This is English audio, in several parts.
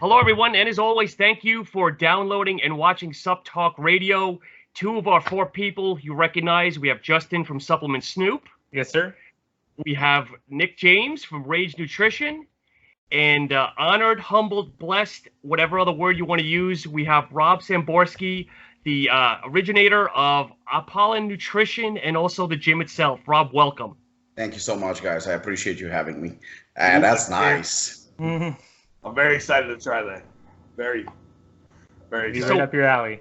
Hello, everyone, and as always, thank you for downloading and watching SuppTalk Radio. Two of our four people you recognize. We have Justin from Supplement Snoop. Yes, sir. We have Nick James from Rage Nutrition. And honored, humbled, blessed, whatever other word you want to use, we have Rob Samborski, the originator of Apollon Nutrition and also the gym itself. Rob, welcome. Thank you so much, guys. I appreciate you having me. That's nice. Mm-hmm. I'm very excited to try that. Very excited. Right up your alley.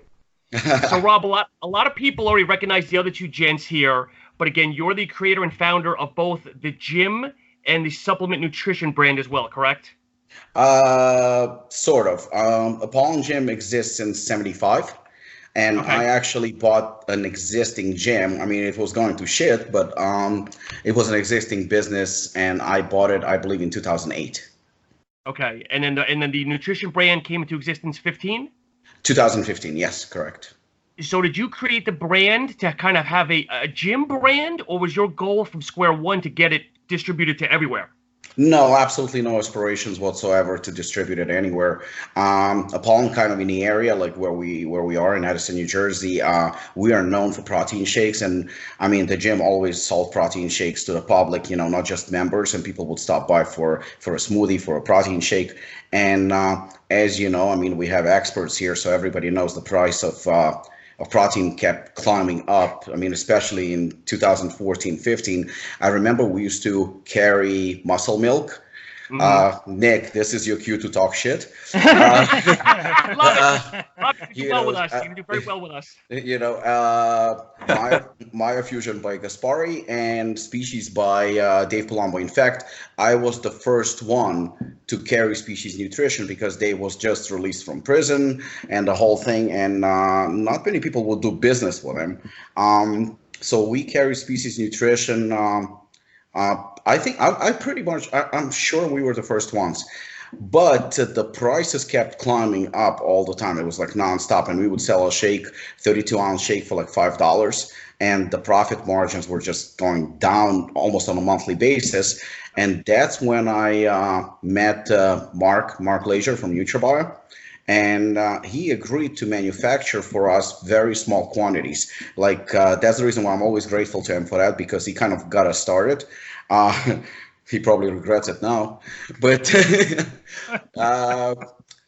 So, Rob, a lot of people already recognize the other two gents here, but again, you're the creator and founder of both the gym and the supplement nutrition brand as well, correct? Sort of. Apollon Gym exists since '75, and Okay. I actually bought an existing gym. I mean, it was going to shit, but it was an existing business, and I bought it, I believe, in 2008. Okay, and then the nutrition brand came into existence 2015, yes, correct. So did you create the brand to kind of have a gym brand, or was your goal from square one to get it distributed to everywhere? No, absolutely no aspirations whatsoever to distribute it anywhere. Apollon, kind of in the area like where we are in Edison, New Jersey, we are known for protein shakes, and I mean the gym always sold protein shakes to the public, you know, not just members, and people would stop by for a smoothie, for a protein shake. And as you know, I mean, we have experts here, so everybody knows the price of protein kept climbing up. I mean, especially in 2014-15, I remember we used to carry muscle milk. Nick, this is your cue to talk shit. Love it. Rob, you do well with us. You do very well with us. You know, Myofusion by Gaspari and Species by Dave Palumbo. In fact, I was the first one to carry Species Nutrition because Dave was just released from prison and the whole thing, and not many people would do business with him. So we carry Species Nutrition. I think I'm sure we were the first ones, but the prices kept climbing up all the time. It was like nonstop, and we would sell a shake, 32-ounce shake for like $5, and the profit margins were just going down almost on a monthly basis. And that's when I met Mark Laser from NutriBio. And he agreed to manufacture for us very small quantities. Like that's the reason why I'm always grateful to him for that, because he kind of got us started. He probably regrets it now, but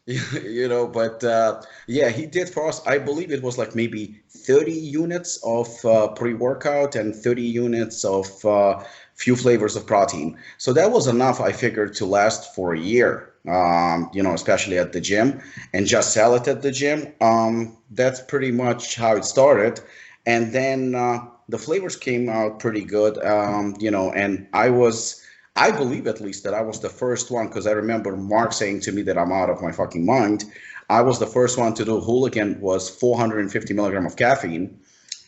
you know. But yeah, he did for us. I believe it was like maybe 30 units of pre-workout and 30 units of few flavors of protein. So that was enough, I figured, to last for a year. You know, especially at the gym, and just sell it at the gym. That's pretty much how it started. And then the flavors came out pretty good, you know, and I believe at least that I was the first one, because I remember Mark saying to me that I'm out of my fucking mind. I was the first one to do Hooligan, was 450 milligram of caffeine.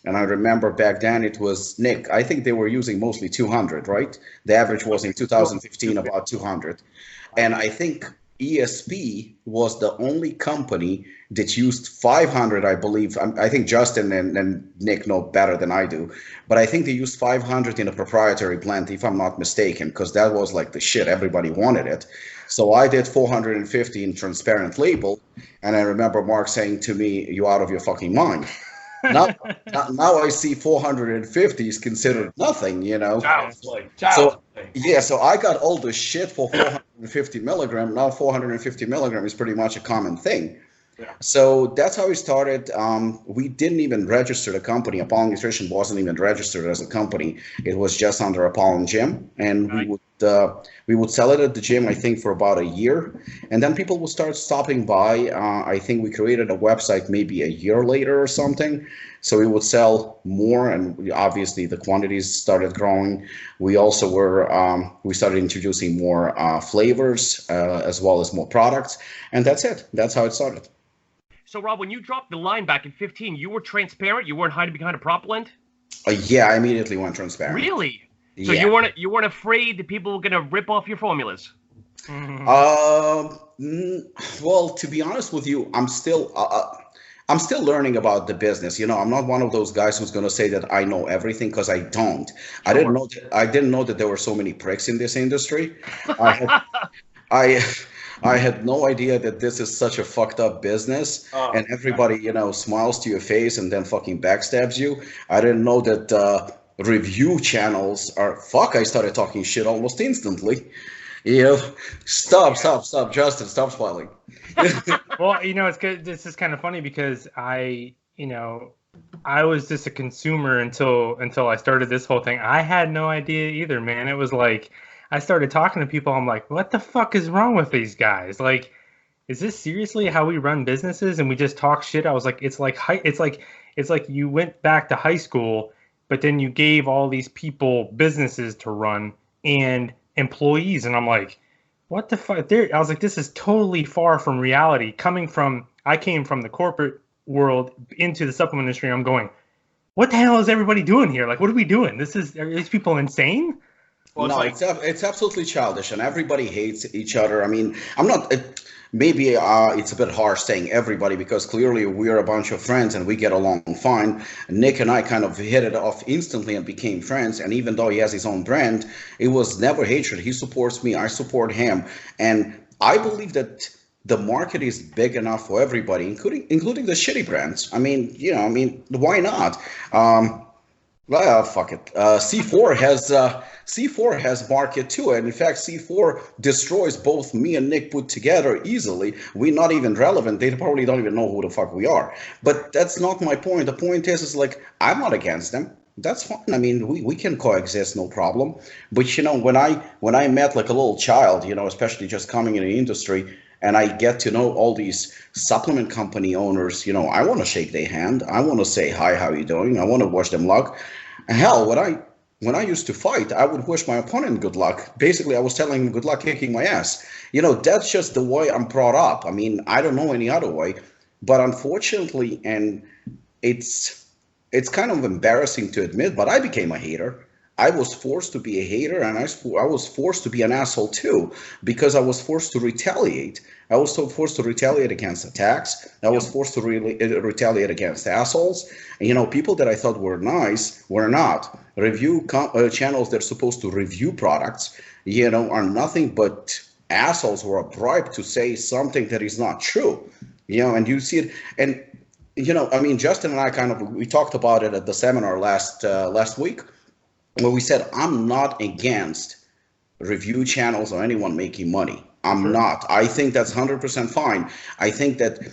And I remember back then it was, Nick, I think they were using mostly 200, right? The average was in 2015 about 200. And I think ESP was the only company that used 500, I believe. I think Justin and Nick know better than I do. But I think they used 500 in a proprietary blend, if I'm not mistaken, because that was like the shit. Everybody wanted it. So I did 450 in transparent label. And I remember Mark saying to me, "You out of your fucking mind." Now I see 450 is considered nothing, you know. So yeah, so I got all the shit for 450 milligram. Now 450 milligram is pretty much a common thing. Yeah. So that's how we started. We didn't even register the company. Apollon Nutrition wasn't even registered as a company. It was just under Apollon Gym, and we would sell it at the gym, I think, for about a year, and then people would start stopping by. I think we created a website maybe a year later or something. So we would sell more, and obviously the quantities started growing. We also we started introducing more flavors as well as more products, and that's it. That's how it started. So, Rob, when you dropped the line back in 15, you were transparent? You weren't hiding behind a prop blend? Yeah, I immediately went transparent. Really? So Yeah. you weren't afraid that people were going to rip off your formulas? Well, to be honest with you, I'm still learning about the business. You know, I'm not one of those guys who's going to say that I know everything, because I don't. I didn't know that there were so many pricks in this industry. I I had no idea that this is such a fucked up business, Oh, and everybody, smiles to your face and then fucking backstabs you. I didn't know that review channels are. Fuck! I started talking shit almost instantly. You know, stop, Justin, stop smiling. Well, it's good. This is kind of funny because I was just a consumer until I started this whole thing. I had no idea either, man. It was like I started talking to people. I'm like, what the fuck is wrong with these guys? Like, is this seriously how we run businesses? And we just talk shit. I was like, it's like you went back to high school, but then you gave all these people businesses to run and employees, and I'm like, what the fuck? I was like, this is totally far from reality. I came from the corporate world into the supplement industry. I'm going, what the hell is everybody doing here? Like, what are we doing? Are these people insane? well, No, it's absolutely childish, and everybody hates each other. I mean, I'm not. Maybe it's a bit harsh saying everybody because clearly we're a bunch of friends and we get along fine. Nick and I kind of hit it off instantly and became friends. And even though he has his own brand, it was never hatred. He supports me, I support him, and I believe that the market is big enough for everybody, including the shitty brands. I mean, why not? Well, fuck it. C4 has market too, and in fact, C4 destroys both me and Nick put together easily. We're not even relevant. They probably don't even know who the fuck we are. But that's not my point. The point is like I'm not against them. That's fine. I mean, we can coexist, no problem. But when I met like a little child, especially just coming in the industry, and I get to know all these supplement company owners, I want to shake their hand. I want to say, hi, how you doing? I want to wish them luck. Hell, when I used to fight, I would wish my opponent good luck. Basically, I was telling him good luck kicking my ass. That's just the way I'm brought up. I mean, I don't know any other way. But unfortunately, and it's kind of embarrassing to admit, but I became a hater. I was forced to be a hater, and I was forced to be an asshole too, because I was forced to retaliate. I was so forced to retaliate against attacks. I was forced to retaliate against assholes. And, people that I thought were nice were not. Channels that are supposed to review products, are nothing but assholes who are bribed to say something that is not true. And you see it. And, I mean, Justin and I we talked about it at the seminar last week. Well, we said, I'm not against review channels or anyone making money. I'm not. I think that's 100% fine. I think that,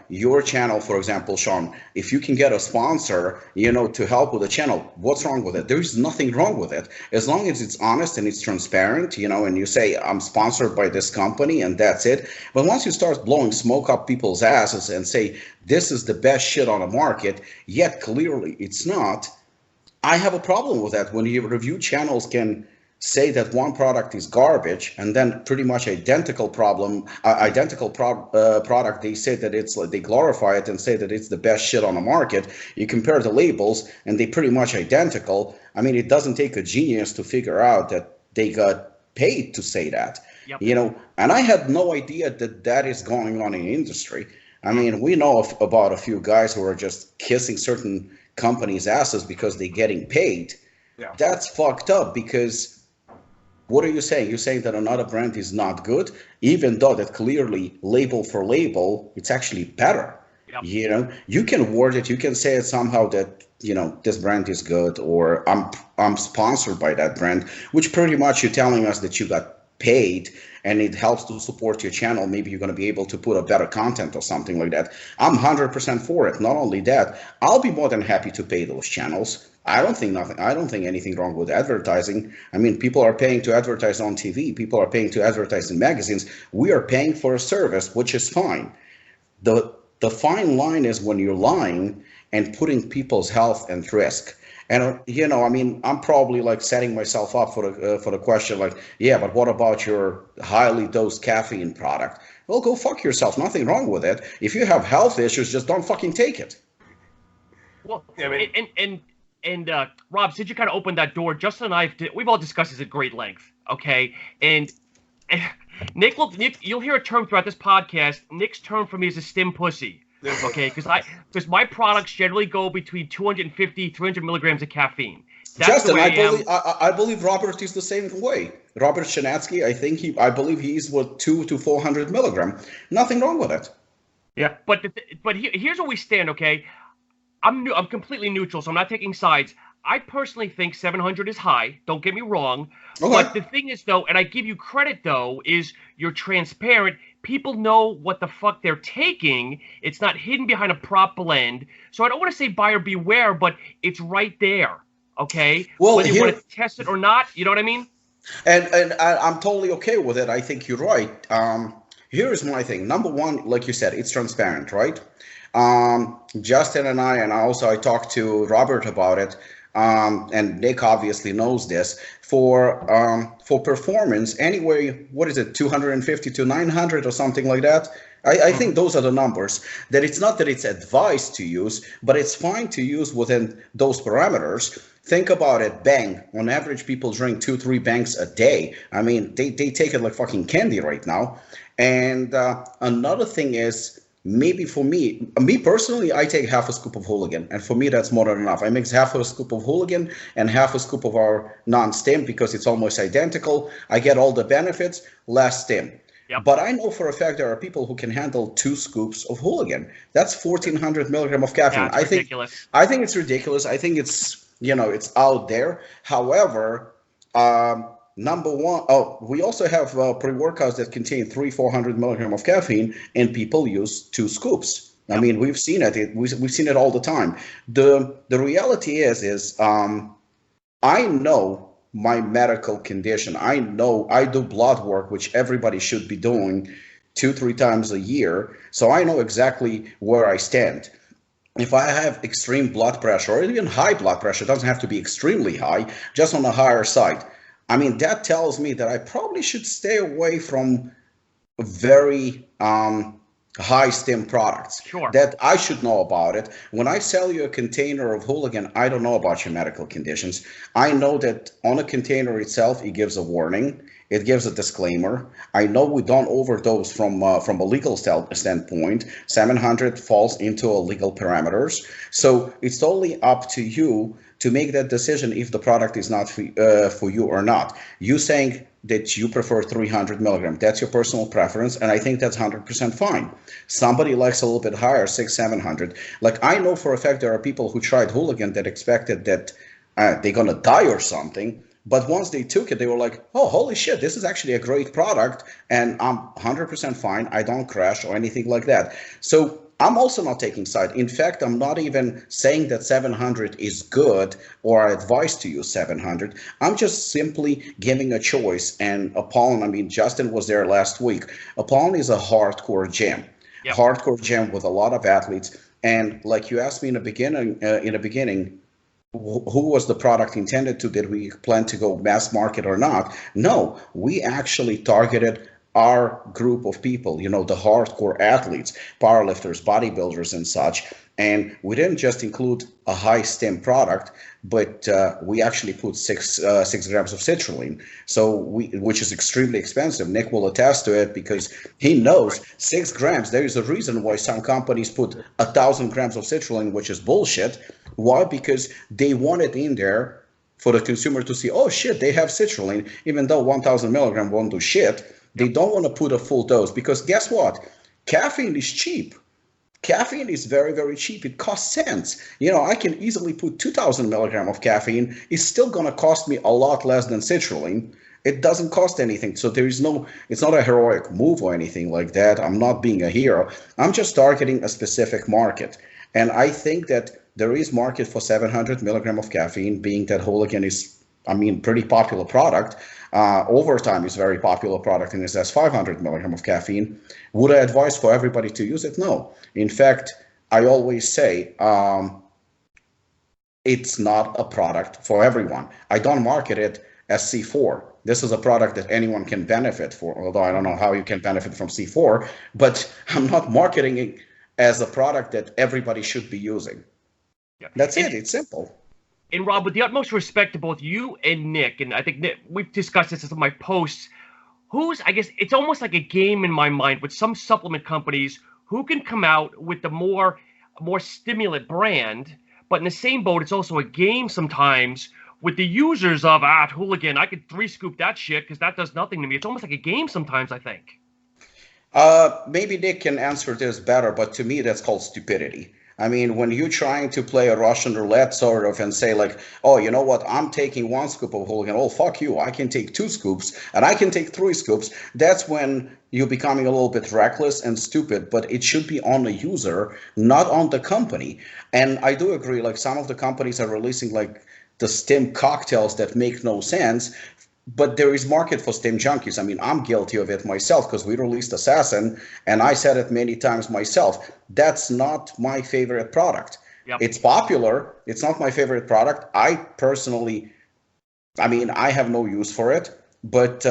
your channel, for example, Sean, if you can get a sponsor, to help with the channel, what's wrong with it? There's nothing wrong with it. As long as it's honest and it's transparent, and you say, I'm sponsored by this company and that's it. But once you start blowing smoke up people's asses and say, this is the best shit on the market, yet clearly it's not, I have a problem with that when your review channels can say that one product is garbage and then pretty much identical product they say that it's like they glorify it and say that it's the best shit on the market. You compare the labels and they pretty much identical. I mean, it doesn't take a genius to figure out that they got paid to say that. Yep. And I had no idea that is going on in the industry. I mean, we know about a few guys who are just kissing certain companies' asses because they're getting paid. Yeah. That's fucked up because what are you saying? You're saying that another brand is not good, even though that clearly label for label, it's actually better. Yep. You can word it, you can say it somehow that, this brand is good or I'm sponsored by that brand, which pretty much you're telling us that you got paid and it helps to support your channel. Maybe you're going to be able to put a better content or something like that. I'm 100% for it. Not only that, I'll be more than happy to pay those channels. I don't think anything wrong with advertising. I mean, people are paying to advertise on TV. People are paying to advertise in magazines. We are paying for a service, which is fine. The fine line is when you're lying and putting people's health at risk. And, I mean, I'm probably like setting myself up for the question like, yeah, but what about your highly dosed caffeine product? Well, go fuck yourself. Nothing wrong with it. If you have health issues, just don't fucking take it. Well, and Rob, since you kind of opened that door, Justin and we've all discussed this at great length, okay? And Nick, you'll hear a term throughout this podcast. Nick's term for me is a stim pussy. Okay, because my products generally go between 250, 300 milligrams of caffeine. That's Justin, the way I I am. believe I believe Robert is the same way. Robert Shanatsky, I believe he's what 200 to 400 milligram. Nothing wrong with it. Yeah. But here's where we stand, okay? I'm completely neutral, so I'm not taking sides. I personally think 700 is high. Don't get me wrong. But Okay. the thing is, though, and I give you credit, though, is you're transparent. People know what the fuck they're taking. It's not hidden behind a prop blend. So I don't want to say buyer beware, but it's right there, okay? Well, Whether you want here to test it or not, you know what I mean? and I'm totally okay with it. I think you're right. Here's my thing. Number one, like you said, it's transparent, right? Justin and I talked to Robert about it, and Nick obviously knows this. For performance, anyway, what is it, 250 to 900 or something like that? I think those are the numbers. That it's not that it's advised to use, but it's fine to use within those parameters. Think about it, bang. On average, people drink 2-3 bangs a day. I mean, they take it like fucking candy right now. And another thing is, maybe for me personally, I take half a scoop of Hooligan, and for me that's more than enough. I mix half a scoop of Hooligan and half a scoop of our non-stim because it's almost identical. I get all the benefits, less stim. Yep. But I know for a fact there are people who can handle 2 scoops of Hooligan. That's 1,400 milligram of caffeine. Yeah, it's ridiculous. I think it's ridiculous. I think it's it's out there. However, number one, we also have pre-workouts that contain 300-400 milligram of caffeine, and people use 2 scoops. I mean, we've seen it. We've seen it all the time. The reality is I know my medical condition. I know I do blood work, which everybody should be doing 2-3 times a year. So I know exactly where I stand. If I have extreme blood pressure or even high blood pressure, it doesn't have to be extremely high, just on the higher side. I mean, that tells me that I probably should stay away from very high stim products. Sure. That I should know about it. When I sell you a container of Hooligan, I don't know about your medical conditions. I know that on a container itself, it gives a warning. It gives a disclaimer. I know we don't overdose from a legal standpoint. 700 falls into a legal parameters. So it's totally up to you to make that decision if the product is not for you or not. You saying that you prefer 300 milligram, that's your personal preference, and I think that's 100% fine. Somebody likes a little bit higher, 600-700. Like, I know for a fact there are people who tried Hooligan that expected that they're gonna die or something, but once they took it, they were like, oh, holy shit, this is actually a great product, and I'm 100% fine, I don't crash or anything like that. So I'm also not taking side. In fact, I'm not even saying that 700 is good or I advise to use 700. I'm just simply giving a choice. And Apollon, I mean, Justin was there last week. Apollon is a hardcore gym, hardcore gym with a lot of athletes. And like you asked me in the beginning, who was the product intended to? Did we plan to go mass market or not? No, we actually targeted our group of people, the hardcore athletes, powerlifters, bodybuilders, and such. And we didn't just include a high stim product, but we actually put 6 grams of citrulline, which is extremely expensive. Nick will attest to it because he knows 6 grams. There is a reason why some companies put 1,000 grams of citrulline, which is bullshit. Why? Because they want it in there for the consumer to see, oh shit, they have citrulline, even though 1,000 milligram won't do shit. They don't want to put a full dose because guess what? Caffeine is cheap. Caffeine is very, very cheap. It costs cents. I can easily put 2,000 milligram of caffeine. It's still going to cost me a lot less than citrulline. It doesn't cost anything. So it's not a heroic move or anything like that. I'm not being a hero. I'm just targeting a specific market. And I think that there is market for 700 milligram of caffeine, being that Hooligan is, pretty popular product. Overtime is very popular product and it has 500 milligram of caffeine. Would I advise for everybody to use it? No. In fact, I always say it's not a product for everyone. I don't market it as C4. This is a product that anyone can benefit for, although I don't know how you can benefit from C4, but I'm not marketing it as a product that everybody should be using. Yeah. That's it. It's simple. And Rob, with the utmost respect to both you and Nick, and I think Nick, we've discussed this in some of my posts, I guess it's almost like a game in my mind with some supplement companies who can come out with the more stimulant brand, but in the same boat, it's also a game sometimes with the users of Hooligan, I could 3-scoop that shit because that does nothing to me. It's almost like a game sometimes, I think. Maybe Nick can answer this better, but to me, that's called stupidity. I mean, when you're trying to play a Russian roulette sort of and say like, oh, you know what, I'm taking 1 scoop of Hooligan. Oh, fuck you. I can take 2 scoops and I can take 3 scoops. That's when you're becoming a little bit reckless and stupid, but it should be on the user, not on the company. And I do agree, like some of the companies are releasing like the stim cocktails that make no sense. But there is market for stim junkies. I mean, I'm guilty of it myself because we released Assassin, and I said it many times myself. That's not my favorite product. Yep. It's popular. It's not my favorite product. I personally, I mean, I have no use for it. But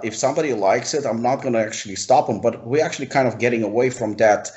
if somebody likes it, I'm not going to actually stop them. But we're actually kind of getting away from that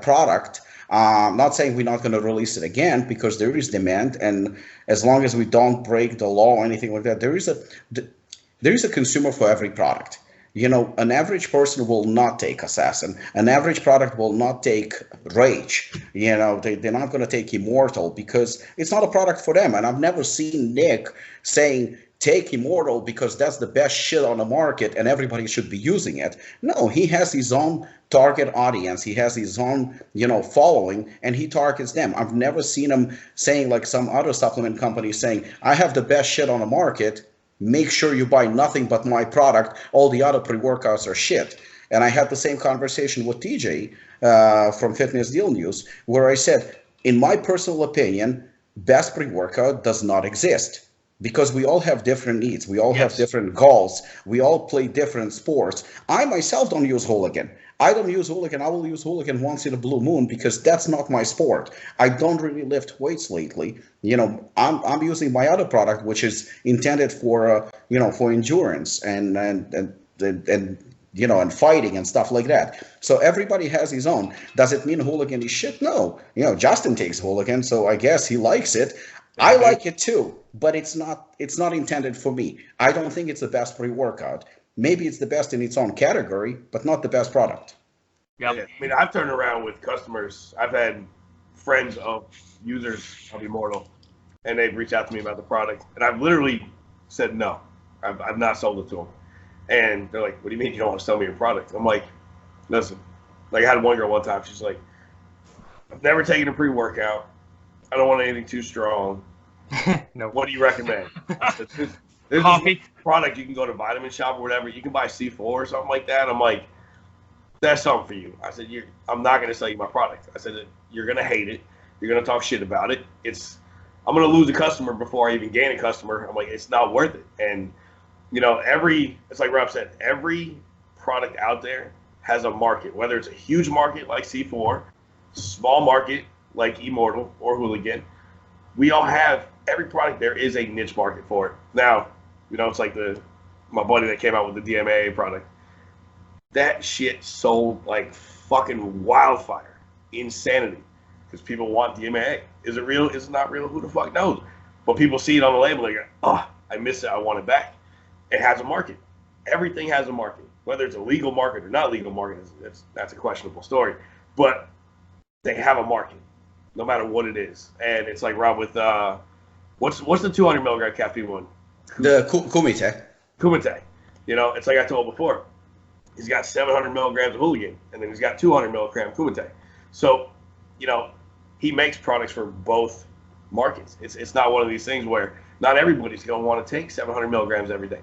product. I'm not saying we're not going to release it again because there is demand, and as long as we don't break the law or anything like that, there is a consumer for every product. You know, an average person will not take Assassin. An average product will not take Rage. You know, they're not going to take Immortal because it's not a product for them. And I've never seen Nick saying, take Immortal because that's the best shit on the market and everybody should be using it. No, he has his own target audience. He has his own, you know, following, and he targets them. I've never seen him saying like some other supplement company saying, I have the best shit on the market. Make sure you buy nothing but my product. All the other pre-workouts are shit. And I had the same conversation with TJ from Fitness Deal News, where I said, in my personal opinion, best pre-workout does not exist. Because we all have different needs. We all have different goals. We all play different sports. I myself don't use Hooligan. I don't use Hooligan. I will use Hooligan once in a blue moon because that's not my sport. I don't really lift weights lately. You know, I'm using my other product, which is intended for you know, for endurance and you know, and fighting and stuff like that. So everybody has his own. Does it mean Hooligan is shit? No. You know, Justin takes Hooligan, so I guess he likes it. I like it too, but it's not intended for me. I don't think it's the best pre-workout. Maybe it's the best in its own category, but not the best product. Yep. Yeah. I mean, I've turned around with customers. I've had friends of users of Immortal, and they've reached out to me about the product, and I've literally said no. I've not sold it to them. And they're like, what do you mean you don't want to sell me your product? I'm like, listen, like I had one girl one time, she's like, I've never taken a pre-workout. I don't want anything too strong. No. What do you recommend? There's Coffee. this product you can go to Vitamin Shop or whatever. You can buy C4 or something like that. I'm like, that's something for you. I said, I'm not going to sell you my product. I said, you're going to hate it. You're going to talk shit about it. I'm going to lose a customer before I even gain a customer. I'm like, it's not worth it. And, you know, it's like Rob said, every product out there has a market, whether it's a huge market like C4, small market like Immortal or Hooligan. We all have, every product there is a niche market for it. Now, you know, it's like my buddy that came out with the DMAA product. That shit sold like fucking wildfire. Insanity. Because people want DMAA. Is it real? Is it not real? Who the fuck knows? But people see it on the label, they go, oh, I miss it, I want it back. It has a market. Everything has a market. Whether it's a legal market or not legal market, that's a questionable story. But they have a market, no matter what it is. And it's like Rob with what's the 200 milligram caffeine one? The Kumite. Kumite. You know, it's like I told before. He's got 700 milligrams of Hooligan, and then he's got 200 milligram Kumite. So, you know, he makes products for both markets. It's not one of these things where not everybody's gonna want to take 700 milligrams every day.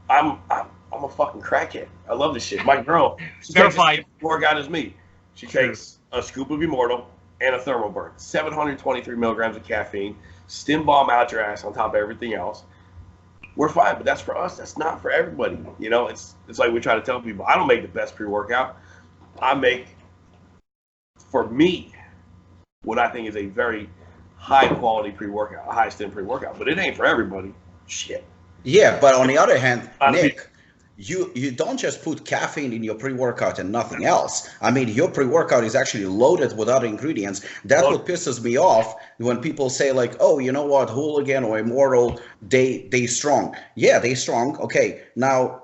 I'm a fucking crackhead. I love this shit. My girl, she takes the same workout as me. She takes a scoop of Immortal and a thermal burn, 723 milligrams of caffeine, stim bomb out your ass on top of everything else. We're fine, but that's for us. That's not for everybody. You know, it's like we try to tell people, I don't make the best pre-workout. I make, for me, what I think is a very high quality pre-workout, a high stim pre-workout, but it ain't for everybody. Shit. Yeah, but on the other hand, Nick, you don't just put caffeine in your pre-workout and nothing else. I mean, your pre-workout is actually loaded with other ingredients. That's what pisses me off when people say like, oh, you know what, Hooligan or Immortal, they strong. Yeah, they strong. Okay, now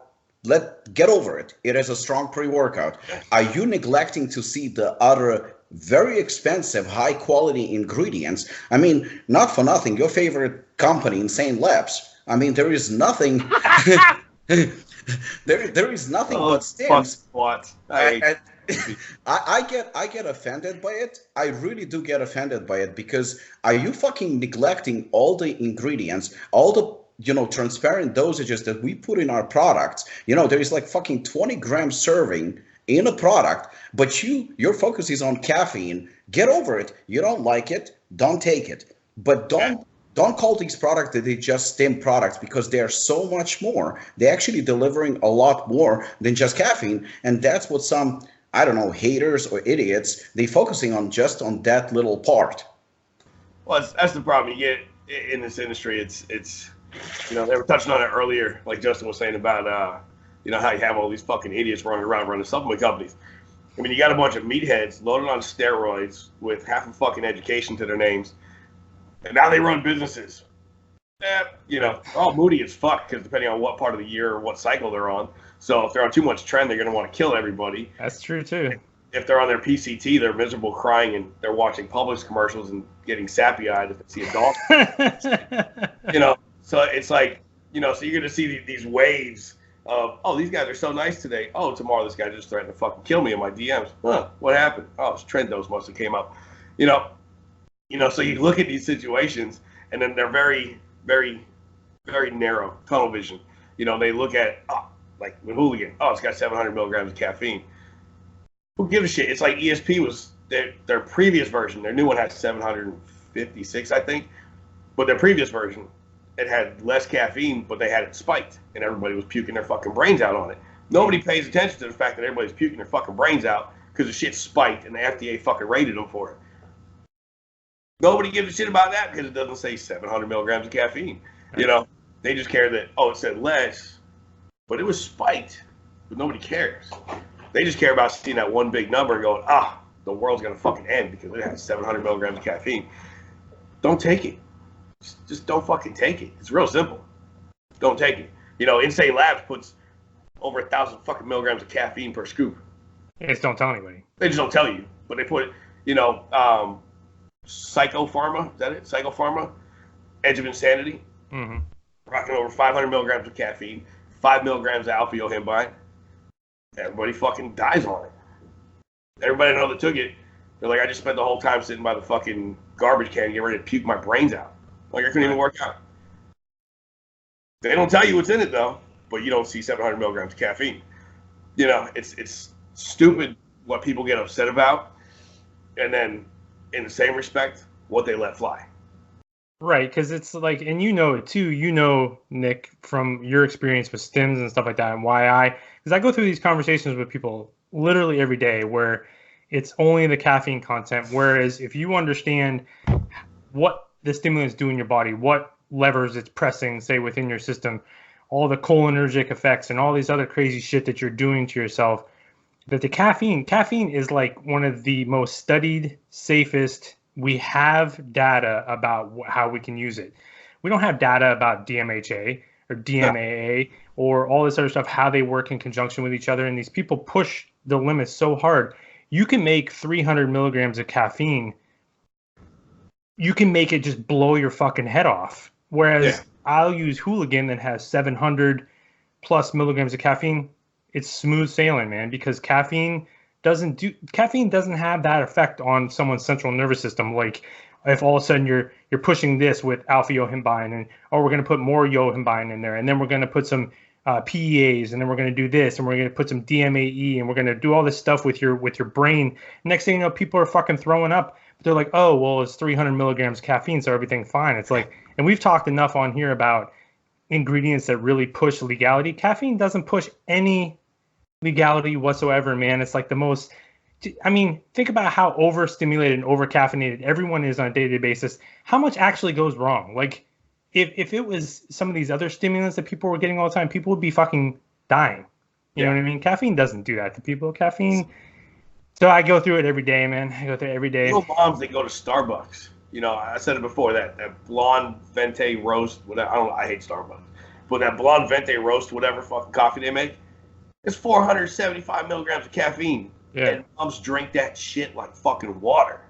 get over it. It is a strong pre-workout. Are you neglecting to see the other very expensive, high quality ingredients. I mean, not for nothing, your favorite company, Insane Labs. I mean, there is nothing. there is nothing but stims. What? I get offended by it. I really do get offended by it, because are you fucking neglecting all the ingredients, all the transparent dosages that we put in our products? There is like fucking 20-gram serving in a product, but your focus is on caffeine. Get over it. You don't like it, don't take it. But don't call these products that they just stim products, because they are so much more. They're actually delivering a lot more than just caffeine, and that's what some, I don't know, haters or idiots, they focusing on just on that little part. Well, that's the problem you get in this industry. It's they were touching on it earlier, like Justin was saying about how you have all these fucking idiots running supplement companies. I mean, you got a bunch of meatheads loaded on steroids with half a fucking education to their names, and now they run businesses. All moody as fuck, because depending on what part of the year or what cycle they're on. So if they're on too much trend, they're going to want to kill everybody. That's true too. If they're on their PCT, they're miserable, crying, and they're watching Publix commercials and getting sappy-eyed if they see a dog. So it's like, so you're going to see these waves of, oh, these guys are so nice today. Oh, tomorrow this guy just threatened to fucking kill me in my DMs. Huh, what happened? Oh, his trend dose must have came up. So you look at these situations, and then they're very, very, very narrow, tunnel vision. They look at, like with Hooligan, it's got 700 milligrams of caffeine. Who gives a shit? It's like ESP was their previous version. Their new one had 756, I think. But their previous version, it had less caffeine, but they had it spiked, and everybody was puking their fucking brains out on it. Nobody pays attention to the fact that everybody's puking their fucking brains out because the shit's spiked, and the FDA fucking rated them for it. Nobody gives a shit about that because it doesn't say 700 milligrams of caffeine. They just care that, it said less, but it was spiked, but nobody cares. They just care about seeing that one big number and going, the world's going to fucking end because it has 700 milligrams of caffeine. Don't take it. Just don't fucking take it. It's real simple. Don't take it. Insane Labs puts over 1,000 fucking milligrams of caffeine per scoop. They just don't tell anybody. They just don't tell you. But they put, Psychopharma, is that it? Psychopharma, Edge of Insanity, rocking over 500 milligrams of caffeine, 5 milligrams of alpha-yohimbine. Everybody fucking dies on it. Everybody I know that took it, they're like, I just spent the whole time sitting by the fucking garbage can getting ready to puke my brains out. Like, I couldn't even work out. They don't tell you what's in it, though, but you don't see 700 milligrams of caffeine. It's stupid what people get upset about, and then, in the same respect, what they let fly. Right, because it's like, and it too, Nick, from your experience with stims and stuff like that, and because I go through these conversations with people literally every day where it's only the caffeine content, whereas if you understand what the stimulants do in your body, what levers it's pressing, say, within your system, all the cholinergic effects and all these other crazy shit that you're doing to yourself, that the caffeine is like one of the most studied, safest. We have data about how we can use it. We don't have data about DMHA or DMAA or all this other stuff, how they work in conjunction with each other. And these people push the limits so hard. You can make 300 milligrams of caffeine. You can make it just blow your fucking head off. Whereas I'll use Hooligan that has 700 plus milligrams of caffeine. It's smooth sailing, man, because caffeine doesn't have that effect on someone's central nervous system. Like if all of a sudden you're pushing this with alpha yohimbine, and we're going to put more yohimbine in there, and then we're going to put some PEAs, and then we're going to do this, and we're going to put some DMAE, and we're going to do all this stuff with your brain. Next thing you know, people are fucking throwing up. But they're like, oh, well, it's 300 milligrams caffeine, so everything's fine. It's like, and we've talked enough on here about ingredients that really push legality. Caffeine doesn't push any legality whatsoever, man. It's like the most, I mean, think about how overstimulated and overcaffeinated everyone is on a day-to-day basis. How much actually goes wrong? Like, if it was some of these other stimulants that people were getting all the time, people would be fucking dying. You know what I mean? Caffeine doesn't do that to people. Caffeine. So I go through it every day, man. I go through it every day. Moms that go to Starbucks. I said it before, that blonde venti roast, whatever. I hate Starbucks. But that blonde venti roast, whatever fucking coffee they make, it's 475 milligrams of caffeine Yeah. And moms drink that shit like fucking water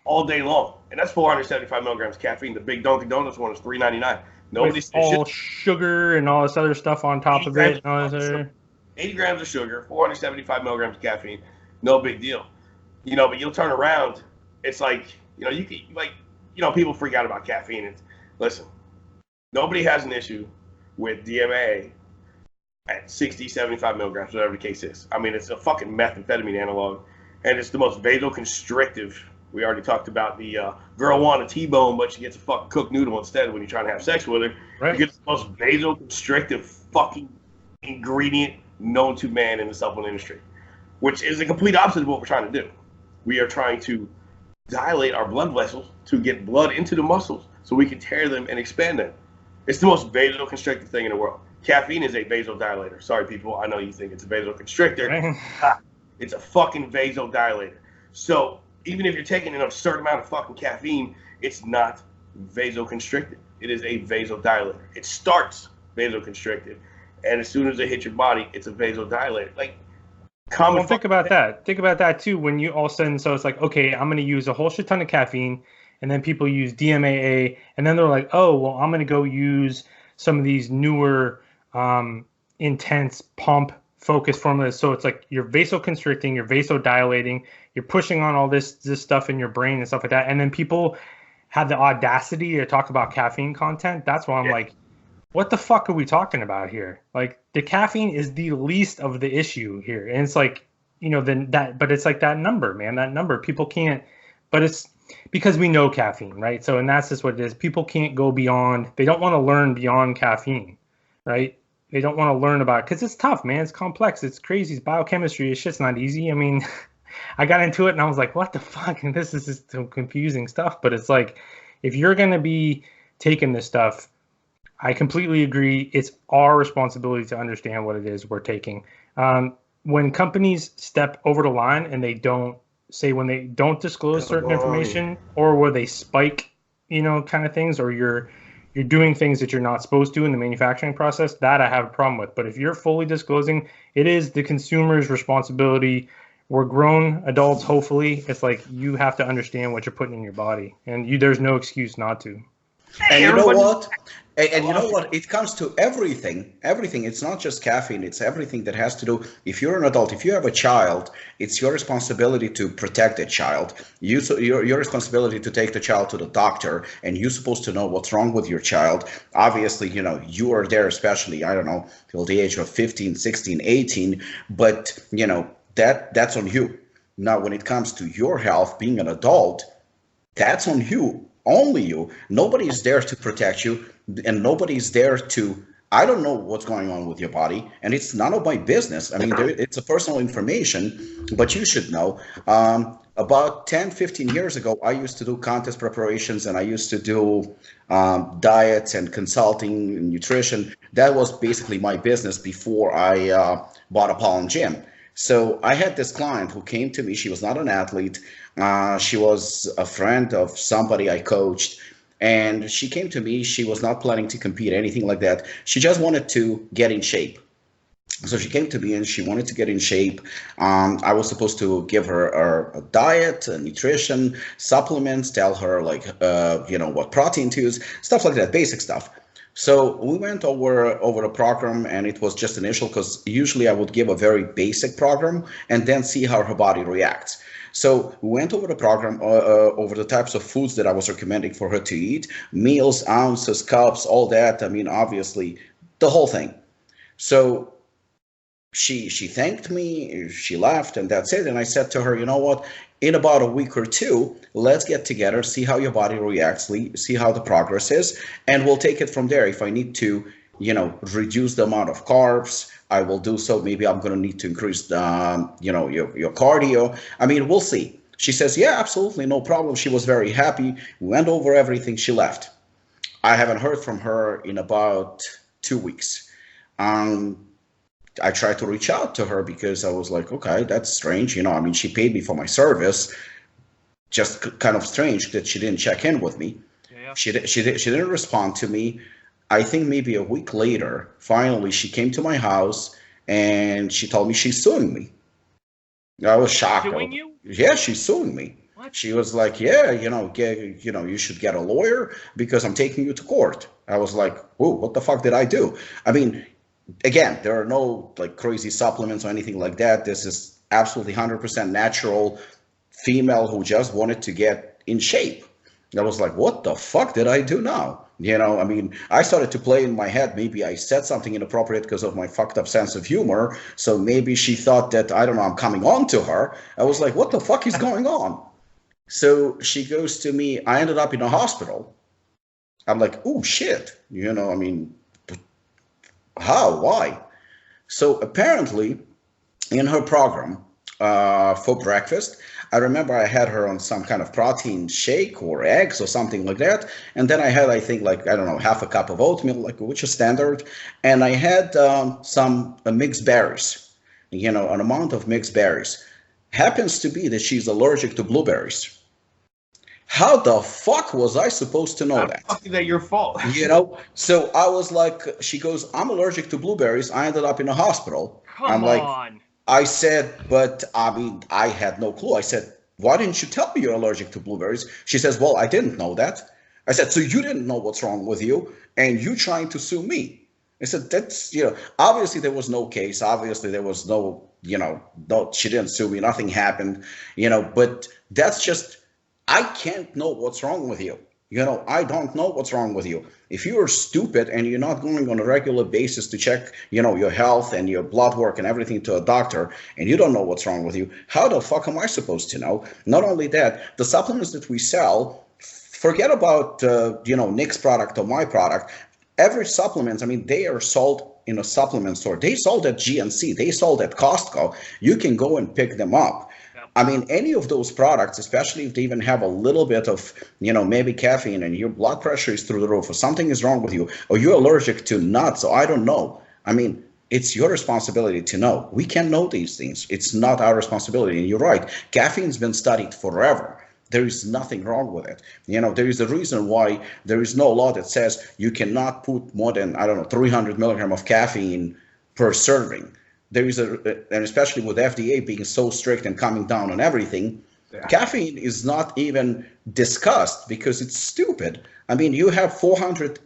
all day long. And that's 475 milligrams of caffeine. The big Dunkin' Donuts one is $3.99. Nobody With all sugar and all this other stuff on top of it. And all this other... 80 grams of sugar, 475 milligrams of caffeine, no big deal. But you'll turn around, it's like, you can, like, people freak out about caffeine. Listen, nobody has an issue with DMA at 60, 75 milligrams, whatever the case is. I mean, it's a fucking methamphetamine analog, and it's the most vasoconstrictive. We already talked about the girl want a T-bone, but she gets a fucking cooked noodle instead when you're trying to have sex with her. Right. You get the most vasoconstrictive fucking ingredient known to man in the supplement industry, which is the complete opposite of what we're trying to do. We are trying to dilate our blood vessels to get blood into the muscles so we can tear them and expand them. It's the most vasoconstrictive thing in the world. Caffeine is a vasodilator. Sorry, people. I know you think it's a vasoconstrictor. It's a fucking vasodilator. So even if you're taking an absurd amount of fucking caffeine, it's not vasoconstricted. It is a vasodilator. It starts vasoconstricted, and as soon as it hits your body, it's a vasodilator. Like, think about that. Think about that too. When you all of a sudden, so it's like, okay, I'm going to use a whole shit ton of caffeine, and then people use DMAA, and then they're like, oh, well, I'm going to go use some of these newer, intense pump focus formulas. So it's like you're vasoconstricting, you're vasodilating, you're pushing on all this stuff in your brain and stuff like that. And then people have the audacity to talk about caffeine content. That's why I'm like, what the fuck are we talking about here? Like, the caffeine is the least of the issue here. And it's like, but it's like that number, man, that number. People can't, but it's because we know caffeine, right? So, and that's just what it is. People can't go beyond, they don't want to learn beyond caffeine, right? They don't want to learn about it because it's tough, man. It's complex. It's crazy. It's biochemistry. It's shit's not easy. I mean, I got into it and I was like, what the fuck? And this is just some confusing stuff. But it's like, if you're going to be taking this stuff, I completely agree. It's our responsibility to understand what it is we're taking. When companies step over the line and they don't say, when they don't disclose certain information, or where they spike, kind of things, or you're doing things that you're not supposed to in the manufacturing process, that I have a problem with. But if you're fully disclosing, it is the consumer's responsibility. We're grown adults, hopefully. It's like, you have to understand what you're putting in your body, and there's no excuse not to. And you know what? And you know what? It comes to everything. Everything. It's not just caffeine. It's everything that has to do. If you're an adult, if you have a child, it's your responsibility to protect the child. Your responsibility to take the child to the doctor, and you're supposed to know what's wrong with your child. Obviously, you are there, especially, I don't know, till the age of 15, 16, 18. But, that's on you. Now, when it comes to your health, being an adult, that's on you. Only you. Nobody is there to protect you, and nobody's there to, I don't know what's going on with your body, and it's none of my business. I mean, it's a personal information, but you should know. About 10, 15 years ago, I used to do contest preparations, and I used to do diets and consulting and nutrition. That was basically my business before I bought Apollon Gym. So I had this client who came to me. She was not an athlete. She was a friend of somebody I coached, and she came to me. She was not planning to compete, anything like that. She just wanted to get in shape. So she came to me and she wanted to get in shape. I was supposed to give her a diet, a nutrition, supplements, tell her what protein to use, stuff like that, basic stuff. So we went over the program, and it was just initial, because usually I would give a very basic program and then see how her body reacts. So we went over the program, over the types of foods that I was recommending for her to eat, meals, ounces, cups, all that. I mean, obviously, the whole thing. So she thanked me, she left, and that's it. And I said to her, you know what? In about a week or two, let's get together, see how your body reacts, see how the progress is, and we'll take it from there. If I need to, reduce the amount of carbs, I will do so. Maybe I'm going to need to increase the, your cardio. I mean, we'll see. She says, yeah, absolutely, no problem. She was very happy. We went over everything. She left. I haven't heard from her in about 2 weeks. I tried to reach out to her because I was like, okay, that's strange. She paid me for my service. Just kind of strange that she didn't check in with me. Yeah. She didn't respond to me. I think maybe a week later, finally, she came to my house and she told me she's suing me. I was shocked. Suing you? Yeah, she's suing me. What? She was like, yeah, you should get a lawyer because I'm taking you to court. I was like, whoa, what the fuck did I do? I mean, again, there are no like crazy supplements or anything like that. This is absolutely 100% natural female who just wanted to get in shape. I was like, what the fuck did I do now? I mean, I started to play in my head. Maybe I said something inappropriate because of my fucked up sense of humor. So maybe she thought that, I don't know, I'm coming on to her. I was like, what the fuck is going on? So she goes to me. I ended up in a hospital. I'm like, oh, shit. I mean, how? Why? So apparently, in her program for breakfast, I remember I had her on some kind of protein shake or eggs or something like that. And then I had, I think, like, I don't know, half a cup of oatmeal, like, which is standard. And I had some mixed berries, an amount of mixed berries. Happens to be that she's allergic to blueberries. How the fuck was I supposed to know that? How is that your fault? So I was like, she goes, I'm allergic to blueberries. I ended up in a hospital. Come on. I said, but I mean, I had no clue. I said, why didn't you tell me you're allergic to blueberries? She says, well, I didn't know that. I said, so you didn't know what's wrong with you and you trying to sue me. I said, that's, obviously there was no case. Obviously there was no, no, she didn't sue me. Nothing happened, but that's just, I can't know what's wrong with you. I don't know what's wrong with you. If you are stupid and you're not going on a regular basis to check, your health and your blood work and everything to a doctor, and you don't know what's wrong with you, how the fuck am I supposed to know? Not only that, the supplements that we sell, forget about, Nick's product or my product. Every supplement, I mean, they are sold in a supplement store. They sold at GNC. They sold at Costco. You can go and pick them up. I mean, any of those products, especially if they even have a little bit of, maybe caffeine and your blood pressure is through the roof or something is wrong with you or you're allergic to nuts or I don't know. I mean, it's your responsibility to know. We can know these things. It's not our responsibility. And you're right. Caffeine's been studied forever. There is nothing wrong with it. There is a reason why there is no law that says you cannot put more than, 300 milligram of caffeine per serving. There is and especially with FDA being so strict and coming down on everything, caffeine is not even discussed because it's stupid. I mean, you have 400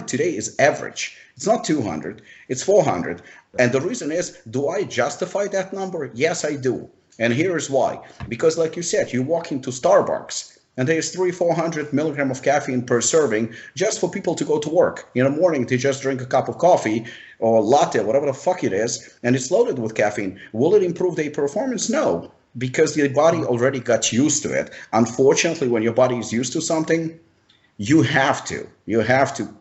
today is average. It's not 200, it's 400. And the reason is, do I justify that number? Yes, I do. And here's why. Because like you said, you walk into Starbucks and there's 400 milligram of caffeine per serving just for people to go to work. In the morning, they just drink a cup of coffee or latte, whatever the fuck it is, and it's loaded with caffeine. Will it improve their performance? No, because the body already got used to it. Unfortunately, when your body is used to something, you have to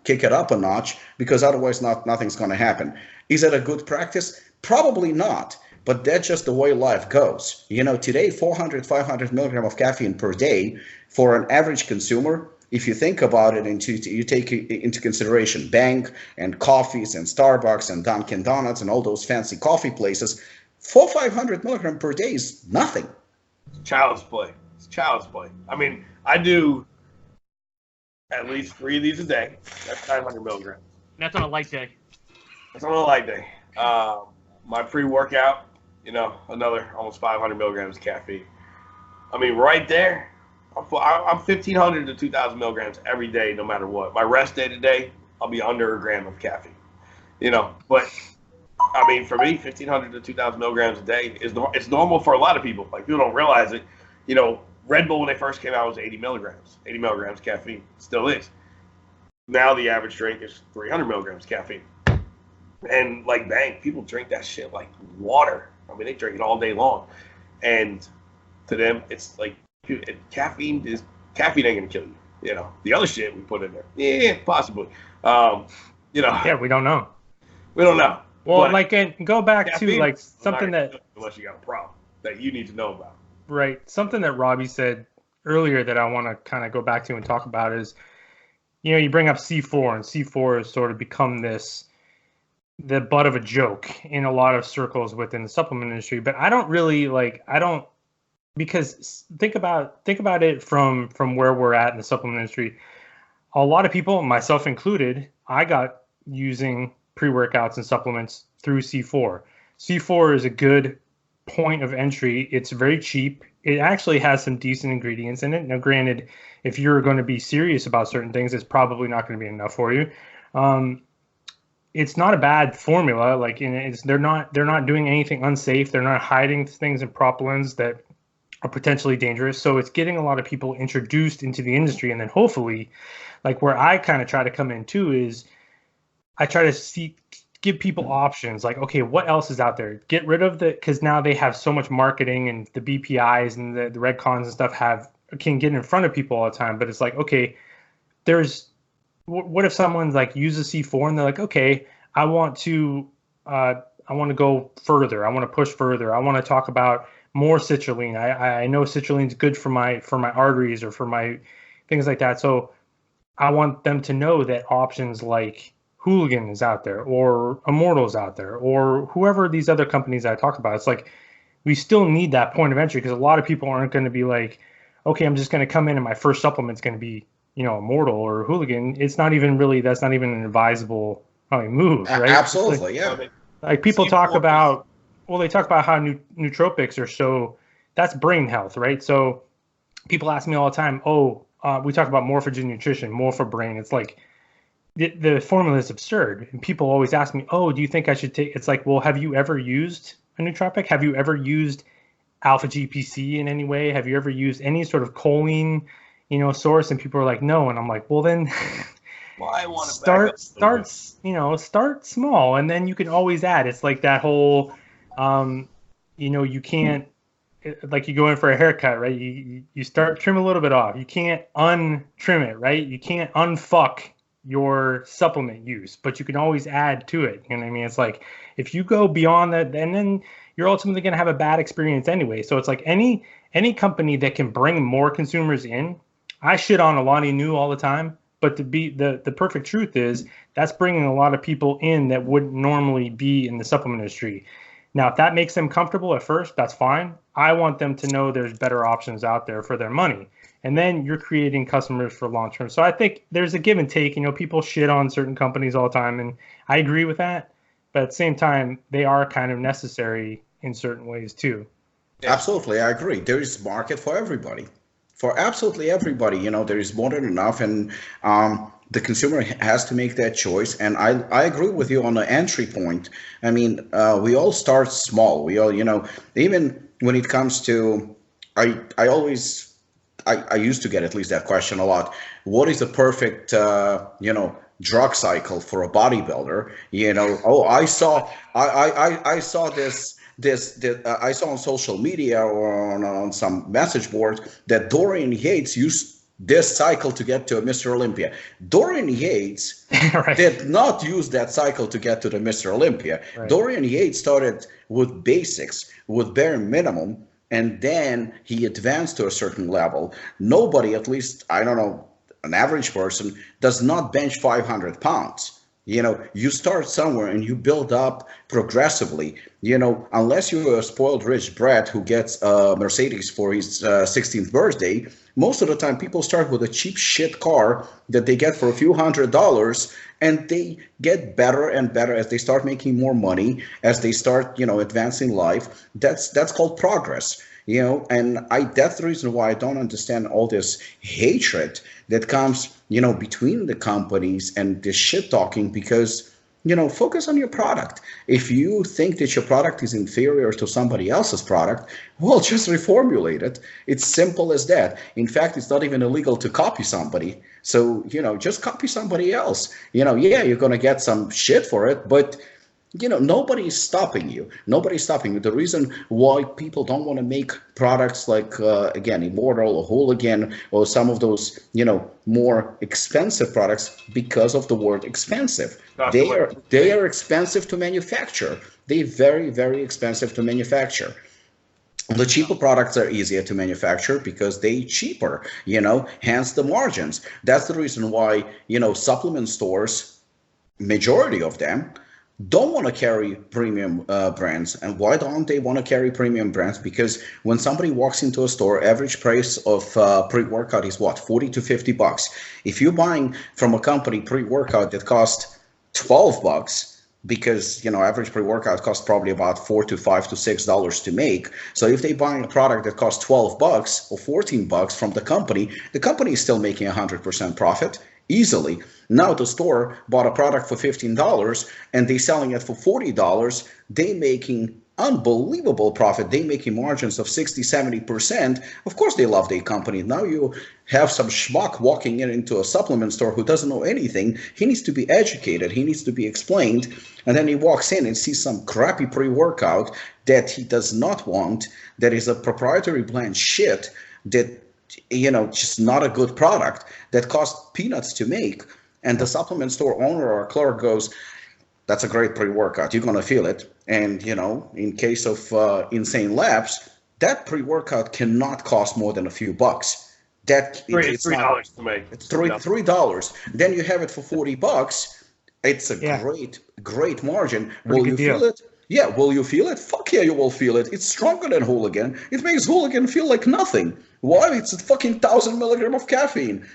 kick it up a notch because otherwise nothing's going to happen. Is it a good practice? Probably not. But that's just the way life goes. Today, 400, 500 milligram of caffeine per day for an average consumer, if you think about it and you take into consideration bank and coffees and Starbucks and Dunkin' Donuts and all those fancy coffee places, 500 milligram per day is nothing. Child's play. It's child's play. I mean, I do at least 3 of these a day. That's 500 milligrams. That's on a light day. That's on a light day. My pre-workout, another almost 500 milligrams of caffeine. I mean, right there, I'm 1,500 to 2,000 milligrams every day, no matter what. My rest day today, I'll be under a gram of caffeine. But I mean, for me, 1,500 to 2,000 milligrams a day it's normal for a lot of people. Like, people don't realize it. Red Bull when they first came out was 80 milligrams caffeine. Still is. Now the average drink is 300 milligrams caffeine. And like, bang, people drink that shit like water. I mean, they drink it all day long. And to them, it's like, caffeine ain't gonna kill you. The other shit we put in there, yeah, possibly. Yeah, we don't know. We don't know. Well, and go back to like something that, unless you got a problem that you need to know about. Right. Something that Robbie said earlier that I want to kind of go back to and talk about is, you bring up C4, and C4 has sort of become the butt of a joke in a lot of circles within the supplement industry. But I don't really because think about it from where we're at in the supplement industry. A lot of people, myself included, I got using pre-workouts and supplements through C4. C4 is a good point of entry. It's very cheap. It actually has some decent ingredients in it. Now, granted, if you're going to be serious about certain things, it's probably not going to be enough for you. It's not a bad formula. Like, they're not doing anything unsafe. They're not hiding things in propellants that are potentially dangerous. So it's getting a lot of people introduced into the industry, and then hopefully, like where I kind of try to come in too is I try to give people options. Like, okay, what else is out there? Get rid of because now they have so much marketing, and the BPIs and the Redcons and stuff can get in front of people all the time. But it's like, okay, what if someone's like uses C4 and they're like, okay, I want to go further. I want to push further. I want to talk about more citrulline. I know citrulline is good for my arteries or for my things like that. So I want them to know that options like Hooligan is out there, or Immortal's out there, or whoever these other companies I talk about. It's like we still need that point of entry, because a lot of people aren't going to be like, okay, I'm just going to come in and my first supplement's going to be, Immortal or Hooligan. That's not even an advisable probably move, right? Absolutely, yeah. Like people talk about, they talk about how nootropics are so, that's brain health, right? So people ask me all the time, we talk about morphogen nutrition, more for brain. It's like the formula is absurd. And people always ask me, do you think I should take, it's like, well, have you ever used a nootropic? Have you ever used alpha GPC in any way? Have you ever used any sort of choline, source? And people are like, no. And I'm like, well, then well, I want to start small, and then you can always add. It's like that whole, you can't, like you go in for a haircut, right? You start trim a little bit off. You can't untrim it, right? You can't unfuck your supplement use, but you can always add to it. You know what I mean? It's like if you go beyond that, and then you're ultimately going to have a bad experience anyway. So it's like any company that can bring more consumers in. I shit on Alani Nu all the time, but to be the perfect truth is that's bringing a lot of people in that wouldn't normally be in the supplement industry. Now, if that makes them comfortable at first, that's fine. I want them to know there's better options out there for their money. And then you're creating customers for long term. So I think there's a give and take. People shit on certain companies all the time, and I agree with that. But at the same time, they are kind of necessary in certain ways too. Absolutely, I agree. There is market for everybody. For absolutely everybody, there is more than enough, and the consumer has to make that choice. And I agree with you on the entry point. I mean, we all start small. We all, even when it comes to, I used to get at least that question a lot. What is the perfect, drug cycle for a bodybuilder? I saw this. I saw on social media or on some message board that Dorian Yates used this cycle to get to Mr. Olympia. Dorian Yates right. did not use that cycle to get to the Mr. Olympia. Right. Dorian Yates started with basics, with bare minimum, and then he advanced to a certain level. Nobody, at least, I don't know, an average person, does not bench 500 pounds. You start somewhere and you build up progressively. Unless you're a spoiled rich brat who gets a Mercedes for his 16th birthday, most of the time people start with a cheap shit car that they get for a few $100s, and they get better and better as they start making more money, as they start, advancing life. That's called progress. And that's the reason why I don't understand all this hatred that comes, between the companies and this shit talking, because, focus on your product. If you think that your product is inferior to somebody else's product, well, just reformulate it. It's simple as that. In fact, it's not even illegal to copy somebody. So, just copy somebody else. Yeah, you're going to get some shit for it, but nobody's stopping you. Nobody's stopping you. The reason why people don't want to make products like, again, Immortal or Hooligan or some of those, more expensive products, because of the word expensive. They are expensive to manufacture. They're very, very expensive to manufacture. The cheaper products are easier to manufacture because they're cheaper, hence the margins. That's the reason why, supplement stores, majority of them, don't want to carry premium brands. And why don't they want to carry premium brands? Because when somebody walks into a store, average price of pre-workout is what, 40 to 50 bucks. If you're buying from a company pre-workout that costs $12, because average pre-workout costs probably about $4 to $6 to make. So if they buy a product that costs $12 or $14 from the company is still making 100% profit easily. Now the store bought a product for $15 and they selling it for $40. They making unbelievable profit. They making margins of 60-70%. Of course they love their company. Now you have some schmuck walking into a supplement store who doesn't know anything. He needs to be educated. He needs to be explained. And then he walks in and sees some crappy pre-workout that he does not want, that is a proprietary blend shit, that just not a good product, that costs peanuts to make. And the supplement store owner or clerk goes, that's a great pre-workout. You're going to feel it. And, in case of insane labs, that pre-workout cannot cost more than a few bucks. It's $3 to make. It's $3. Then you have it for $40. It's a great margin. Will you feel it? Yeah. Will you feel it? Fuck yeah, you will feel it. It's stronger than Hooligan. It makes Hooligan feel like nothing. Why? It's a fucking 1,000 milligram of caffeine.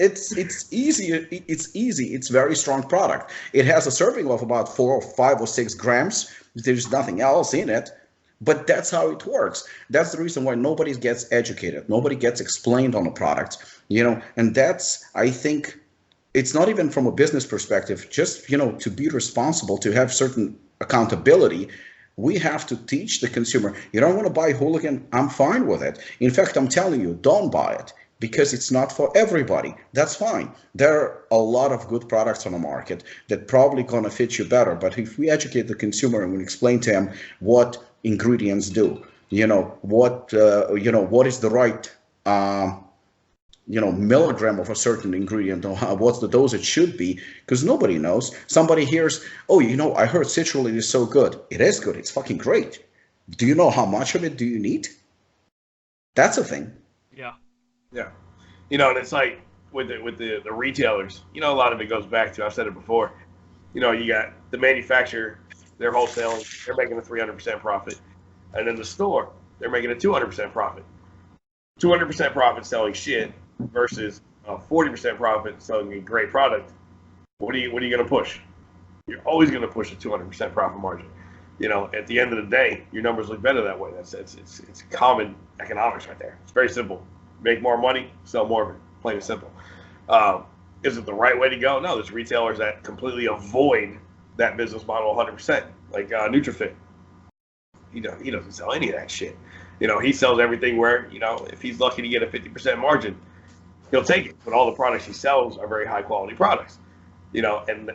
It's easy. It's easy. It's very strong product. It has a serving of about 4 or 5 or 6 grams. There's nothing else in it, but that's how it works. That's the reason why nobody gets educated. Nobody gets explained on the product, and that's, I think, it's not even from a business perspective, just, to be responsible, to have certain accountability. We have to teach the consumer, you don't want to buy Hooligan, I'm fine with it. In fact, I'm telling you, don't buy it, because it's not for everybody. That's fine. There are a lot of good products on the market that probably going to fit you better. But if we educate the consumer and we explain to him what ingredients do, what is the right, milligram of a certain ingredient, or what's the dose it should be, because nobody knows. Somebody hears, oh, I heard citrulline is so good. It is good. It's fucking great. Do you know how much of it do you need? That's a thing. Yeah. Yeah. And it's like with the retailers, a lot of it goes back to, I've said it before, you got the manufacturer, they're wholesaling, they're making a 300% profit. And then the store, they're making a 200% profit. 200% profit selling shit versus 40% profit selling a great product. What are you going to push? You're always going to push a 200% profit margin. At the end of the day, your numbers look better that way. It's common economics right there. It's very simple. Make more money, sell more of it. Plain and simple. Is it the right way to go? No, there's retailers that completely avoid that business model 100%, like NutriFit. He doesn't sell any of that shit. He sells everything where, if he's lucky to get a 50% margin, he'll take it. But all the products he sells are very high quality products. You're going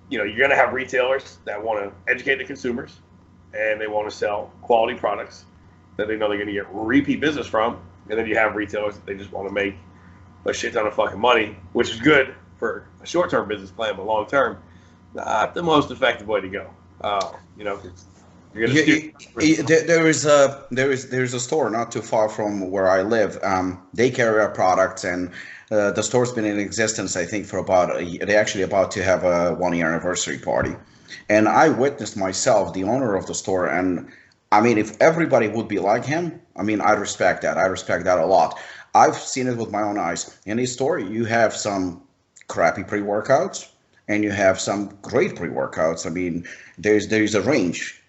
to have retailers that want to educate the consumers and they want to sell quality products that they know they're going to get repeat business from. And then you have retailers that they just want to make a shit ton of fucking money, which is good for a short-term business plan, but long-term, not the most effective way to go. You're there is a store not too far from where I live. They carry our products, and the store's been in existence, I think, for about a year. They're actually about to have a 1-year anniversary party, and I witnessed myself, the owner of the store, and I mean, if everybody would be like him, I mean, I respect that. I respect that a lot. I've seen it with my own eyes. In his store, you have some crappy pre-workouts and you have some great pre-workouts. I mean, there's a range.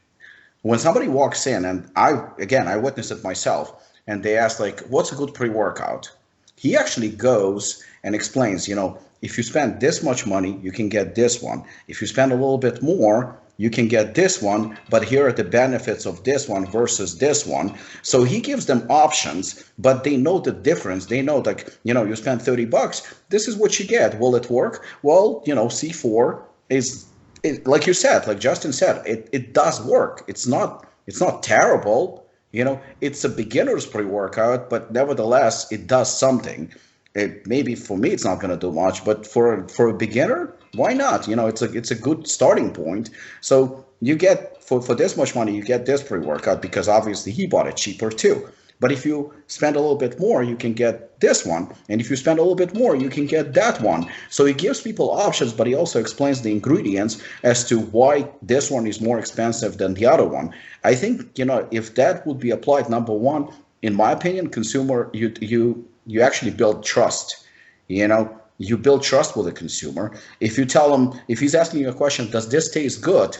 When somebody walks in, and I witnessed it myself, and they ask, like, what's a good pre-workout? He actually goes and explains, if you spend this much money, you can get this one. If you spend a little bit more, you can get this one, but here are the benefits of this one versus this one. So he gives them options, but they know the difference. They know, like, you spend $30, this is what you get. Will it work? Well, C4 is, like you said, like Justin said, it does work. It's not terrible. It's a beginner's pre-workout, but nevertheless, it does something. Maybe for me, it's not going to do much, but for a beginner, why not? It's a good starting point. So you get, for this much money, you get this pre-workout because obviously he bought it cheaper too. But if you spend a little bit more, you can get this one. And if you spend a little bit more, you can get that one. So he gives people options, but he also explains the ingredients as to why this one is more expensive than the other one. I think, if that would be applied, number one, in my opinion, consumer, you actually build trust. You build trust with the consumer. If you tell him, if he's asking you a question, does this taste good?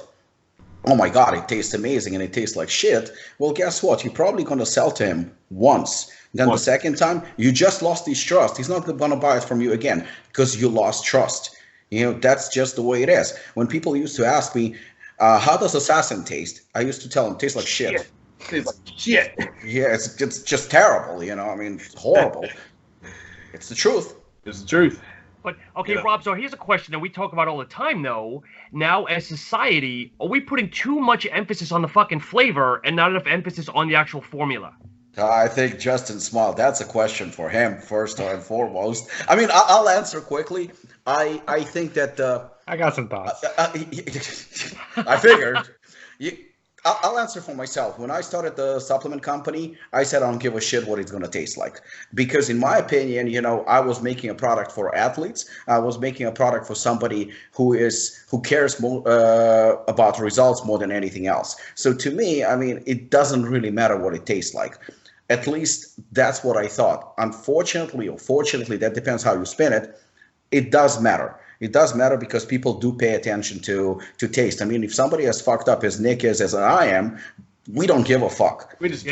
Oh my God, it tastes amazing and it tastes like shit. Well, guess what? You're probably going to sell to him once. Then the second time, you just lost his trust. He's not going to buy it from you again because you lost trust. That's just the way it is. When people used to ask me, how does assassin taste? I used to tell them, tastes like shit. Tastes like shit. Yeah, it's just terrible. I mean, it's horrible. It's the truth. It's the truth. But, okay, Rob, so here's a question that we talk about all the time, though. Now, as society, are we putting too much emphasis on the fucking flavor and not enough emphasis on the actual formula? I think Justin smiled. That's a question for him, first and foremost. I mean, I'll answer quickly. I think that... I got some thoughts. I figured. I'll answer for myself. When I started the supplement company, I said I don't give a shit what it's going to taste like. Because in my opinion, I was making a product for athletes. I was making a product for somebody who cares more about results more than anything else. So to me, I mean, it doesn't really matter what it tastes like. At least that's what I thought. Unfortunately or fortunately, that depends how you spin it, it does matter. It does matter because people do pay attention to taste. I mean, if somebody as fucked up as Nick is, as I am, we don't give a fuck. We just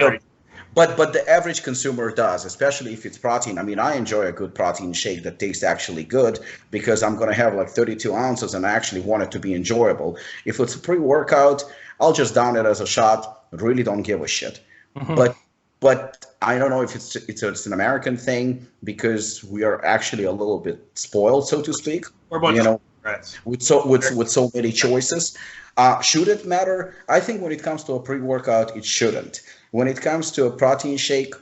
But the average consumer does, especially if it's protein. I mean, I enjoy a good protein shake that tastes actually good because I'm going to have like 32 ounces and I actually want it to be enjoyable. If it's a pre-workout, I'll just down it as a shot. I really don't give a shit. Mm-hmm. But I don't know if it's an American thing because we are actually a little bit spoiled, so to speak. With so many choices. Should it matter? I think when it comes to a pre-workout, it shouldn't. When it comes to a protein shake,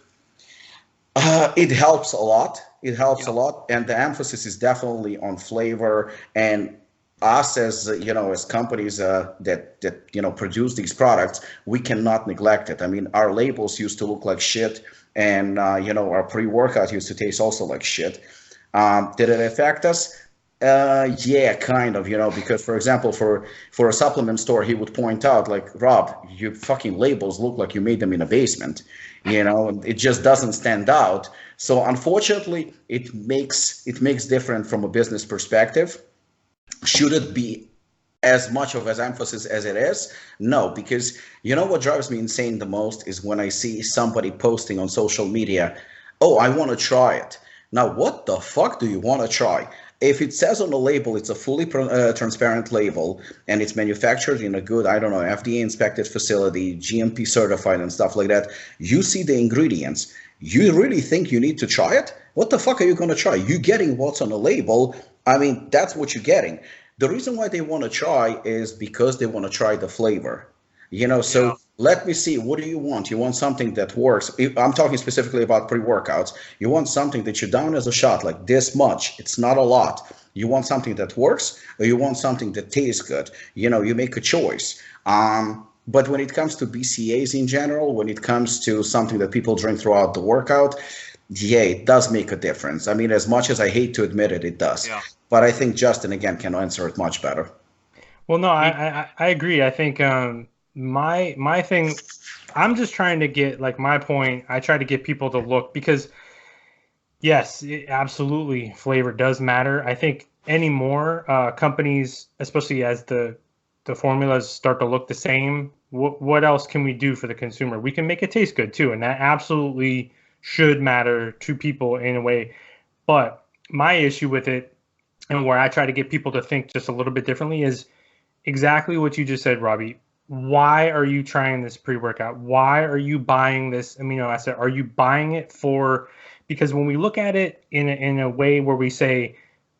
it helps a lot. It helps a lot, and the emphasis is definitely on flavor. And us as as companies that produce these products, we cannot neglect it. I mean, our labels used to look like shit, and our pre-workout used to taste also like shit. Did it affect us? Yeah, kind of, because for example, for a supplement store, he would point out like, Rob, your fucking labels look like you made them in a basement, it just doesn't stand out. So unfortunately, it makes different from a business perspective. Should it be as much of an emphasis as it is? No, because what drives me insane the most is when I see somebody posting on social media, oh, I want to try it. Now, what the fuck do you want to try? If it says on the label, it's a fully transparent label, and it's manufactured in a good, FDA-inspected facility, GMP certified and stuff like that, you see the ingredients. You really think you need to try it? What the fuck are you going to try? You're getting what's on the label. I mean, that's what you're getting. The reason why they want to try is because they want to try the flavor. So let me see, what do you want? You want something that works. I'm talking specifically about pre-workouts. You want something that you down as a shot, like this much. It's not a lot. You want something that works, or you want something that tastes good. You make a choice. But when it comes to BCAAs in general, when it comes to something that people drink throughout the workout, yeah, it does make a difference. I mean, as much as I hate to admit it, it does. Yeah. But I think Justin, again, can answer it much better. Well, no, I agree. I think my thing, I'm just trying to get, like, my point, I try to get people to look, because, yes, absolutely, flavor does matter. I think anymore, companies, especially as the formulas start to look the same, what else can we do for the consumer? We can make it taste good, too, and that absolutely should matter to people in a way. But my issue with it, and where I try to get people to think just a little bit differently, is exactly what you just said, Robbie. Why are you trying this pre-workout? Why are you buying this amino acid? Are you buying it for, because when we look at it in a way where we say,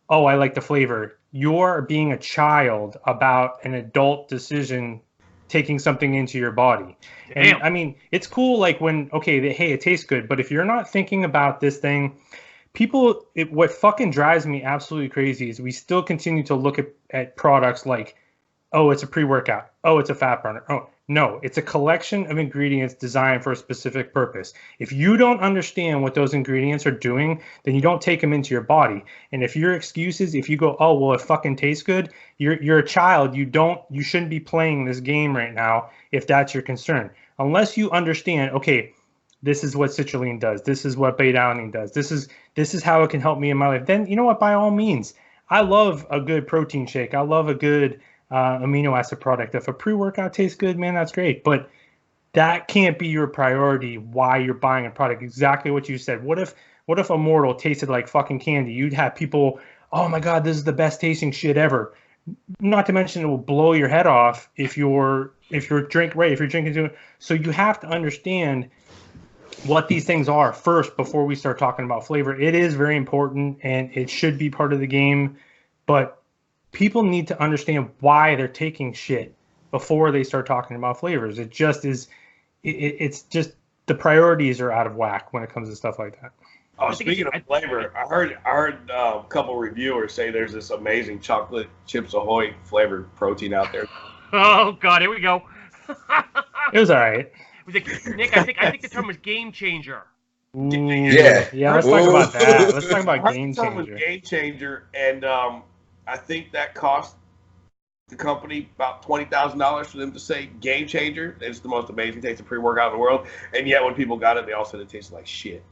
oh, I like the flavor, you're being a child about an adult decision taking something into your body. And I mean, it's cool, like, when, okay, hey, it tastes good, but if you're not thinking about this thing, what fucking drives me absolutely crazy is we still continue to look at products like, oh, it's a pre-workout. Oh, it's a fat burner. Oh, no, it's a collection of ingredients designed for a specific purpose. If you don't understand what those ingredients are doing, then you don't take them into your body. And if your excuse is, if you go, oh, well, it fucking tastes good, you're a child. You shouldn't be playing this game right now if that's your concern. Unless you understand, okay, this is what citrulline does. This is what beta-alanine does. This is how it can help me in my life. Then you know what? By all means, I love a good protein shake. I love a good amino acid product. If a pre-workout tastes good, man, that's great. But that can't be your priority. Why you're buying a product? Exactly what you said. What if Immortal tasted like fucking candy? You'd have people, oh my god, this is the best tasting shit ever. Not to mention it will blow your head off if you're drinking too. So you have to understand what these things are first before we start talking about flavor. It is very important and it should be part of the game, but people need to understand why they're taking shit before they start talking about flavors. It just is. It's just the priorities are out of whack when it comes to stuff like that. Oh, speaking of flavor, I heard a couple reviewers say there's this amazing chocolate Chips Ahoy flavored protein out there. Oh God, here we go. It was all right. Nick, I think the term was game changer. Ooh, Yeah. Let's talk about that. Let's talk about game The term was changer. game changer, and I think that cost the company about $20,000 for them to say game changer. It's the most amazing taste of pre-workout in the world, and yet when people got it, they all said it tasted like shit.